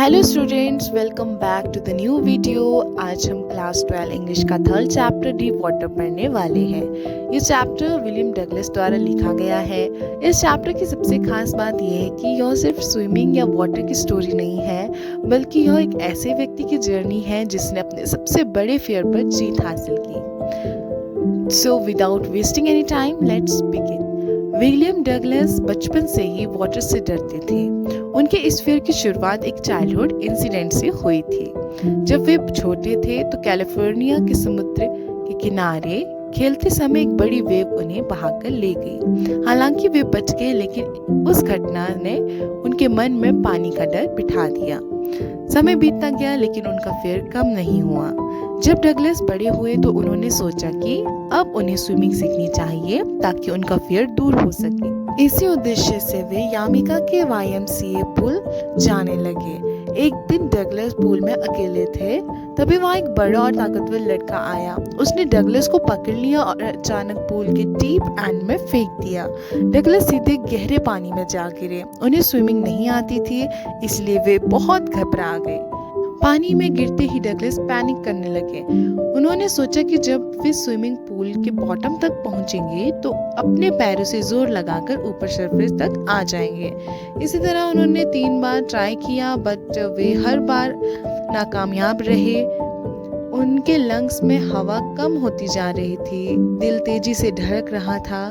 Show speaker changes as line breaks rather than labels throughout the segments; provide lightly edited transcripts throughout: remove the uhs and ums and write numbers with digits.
Hello students, welcome back to the new video. आज हम class 12 English का third chapter deep water पढ़ने वाले हैं। ये चैप्टर विलियम डगलस द्वारा लिखा गया है। इस चैप्टर की सबसे खास बात यह है कि यह सिर्फ स्विमिंग या वाटर की स्टोरी नहीं है, बल्कि यह एक ऐसे व्यक्ति की जर्नी है जिसने अपने सबसे बड़े फियर पर जीत हासिल की। So without wasting any time, let's begin. William Douglas बचपन से ही वाटर से डरते थे। उनके इस फियर की शुरुआत एक चाइल्डहुड इंसिडेंट से हुई थी। जब वे छोटे थे तो कैलिफोर्निया के समुद्र के किनारे खेलते समय एक बड़ी वेव उन्हें बहाकर ले गई। हालांकि वे बच गए, लेकिन उस घटना ने उनके मन में पानी का डर बिठा दिया। समय बीतता गया, लेकिन उनका फियर कम नहीं हुआ। जब डगलस बड़े हुए तो उन्होंने सोचा कि अब उन्हें स्विमिंग सीखनी चाहिए ताकि उनका फियर दूर हो सके। इसी उद्देश्य से वे यामिका के YMCA पूल जाने लगे। एक दिन डगलस पूल में अकेले थे, तभी वहाँ एक बड़ा और ताकतवर लड़का आया। उसने डगलस को पकड़ लिया और अचानक पूल के डीप एंड में फेंक दिया। डगलस सीधे गहरे पानी में जा गिरे। उन्हें स्विमिंग नहीं आती थी, इसलिए वे बहुत घबरा गए। पानी में गिरते ही डगलस पैनिक करने लगे। उन्होंने सोचा कि जब वे स्विमिंग पूल के बॉटम तक पहुंचेंगे तो अपने पैरों से जोर लगाकर ऊपर सरफेस तक आ जाएंगे। इसी तरह उन्होंने 3 बार ट्राई किया, बट वे हर बार नाकामयाब रहे। उनके लंग्स में हवा कम होती जा रही थी, दिल तेजी से धड़क रहा था।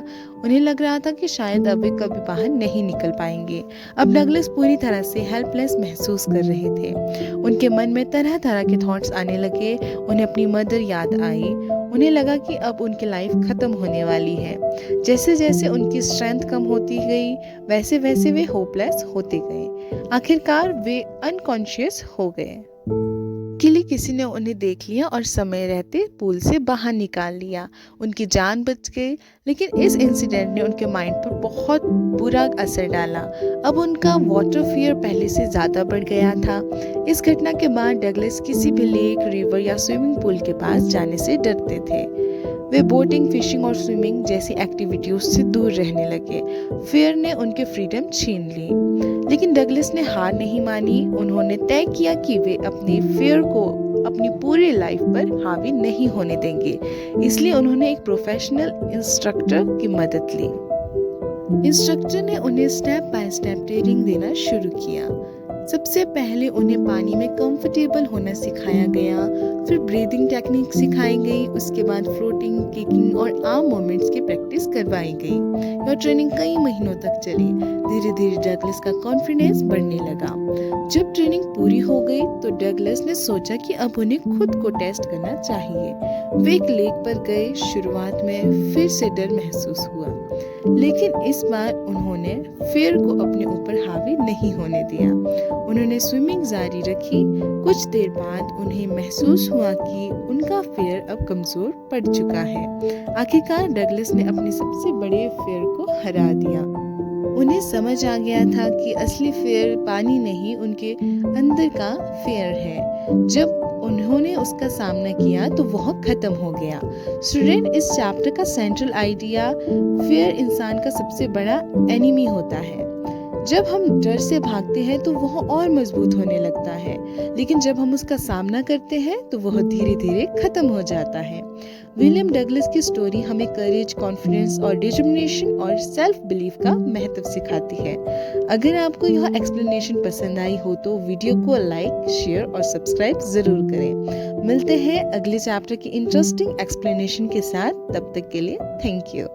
उन्हें लग रहा था कि शायद अब वे कभी बाहर नहीं निकल पाएंगे। अब डगलस पूरी तरह से हेल्पलेस महसूस कर रहे थे। उनके मन में तरह तरह के थॉट्स आने लगे। उन्हें अपनी मदर याद आई। उन्हें लगा कि अब उनकी लाइफ खत्म होने वाली है। जैसे जैसे उनकी स्ट्रेंथ कम होती गई, वैसे वैसे वे होपलेस होते गए। आखिरकार वे अनकॉन्शियस हो गए। किसी ने उन्हें देख लिया और समय रहते पूल से बाहर निकाल लिया। उनकी जान बच गई, लेकिन इस इंसिडेंट ने उनके माइंड पर बहुत बुरा असर डाला। अब उनका वाटर फियर पहले से ज़्यादा बढ़ गया था। इस घटना के बाद डगलस किसी भी लेक, रिवर या स्विमिंग पूल के पास जाने से डरते थे। वे बोटिंग, फिशिंग और स्विमिंग जैसी एक्टिविटीज से दूर रहने लगे। फियर ने उनके फ्रीडम छीन ली, लेकिन डगलस ने हार नहीं मानी। उन्होंने तय किया कि वे अपने फियर को अपनी पूरी लाइफ पर हावी नहीं होने देंगे। इसलिए उन्होंने एक प्रोफेशनल इंस्ट्रक्टर की मदद ली। इंस्ट्रक्टर ने उन्हें स्टेप बाय स्टेप ट्रेनिंग देना शुरू किया। सबसे पहले उन्हें पानी में कंफर्टेबल होना सिखाया गया, फिर ब्रीदिंग टेक्निक सिखाई गई। उसके बाद फ्लोटिंग, किकिंग और आर्म मूवमेंट्स की प्रैक्टिस करवाई गई। यह ट्रेनिंग कई महीनों तक चली। धीरे धीरे डगलस का कॉन्फिडेंस बढ़ने लगा। जब ट्रेनिंग पूरी हो गई तो डगलस ने सोचा कि अब उन्हें खुद को टेस्ट करना चाहिए। वे एक लेक पर गए। शुरुआत में फिर से डर महसूस हुआ, लेकिन इस बार उन्होंने फियर को अपने ऊपर हावी नहीं होने दिया। उन्होंने स्विमिंग जारी रखी। कुछ देर बाद उन्हें महसूस हुआ कि उनका फियर अब कमजोर पड़ चुका है। आखिरकार डगलस ने अपने सबसे बड़े फियर को हरा दिया। उन्हें समझ आ गया था कि असली फियर पानी नहीं, उनके अंदर का फियर है। जब उन्होंने उसका सामना किया तो वह खत्म हो गया। स्टूडेंट, इस चैप्टर का सेंट्रल आइडिया, फियर इंसान का सबसे बड़ा एनिमी होता है। जब हम डर से भागते हैं तो वह और मजबूत होने लगता है, लेकिन जब हम उसका सामना करते हैं तो वह धीरे धीरे खत्म हो जाता है। विलियम डगलस की स्टोरी हमें करेज, कॉन्फिडेंस और डिटर्मिनेशन और सेल्फ बिलीफ का महत्व सिखाती है। अगर आपको यह एक्सप्लेनेशन पसंद आई हो तो वीडियो को लाइक, शेयर और सब्सक्राइब जरूर करें। मिलते हैं अगले चैप्टर की इंटरेस्टिंग एक्सप्लेनेशन के साथ। तब तक के लिए थैंक यू।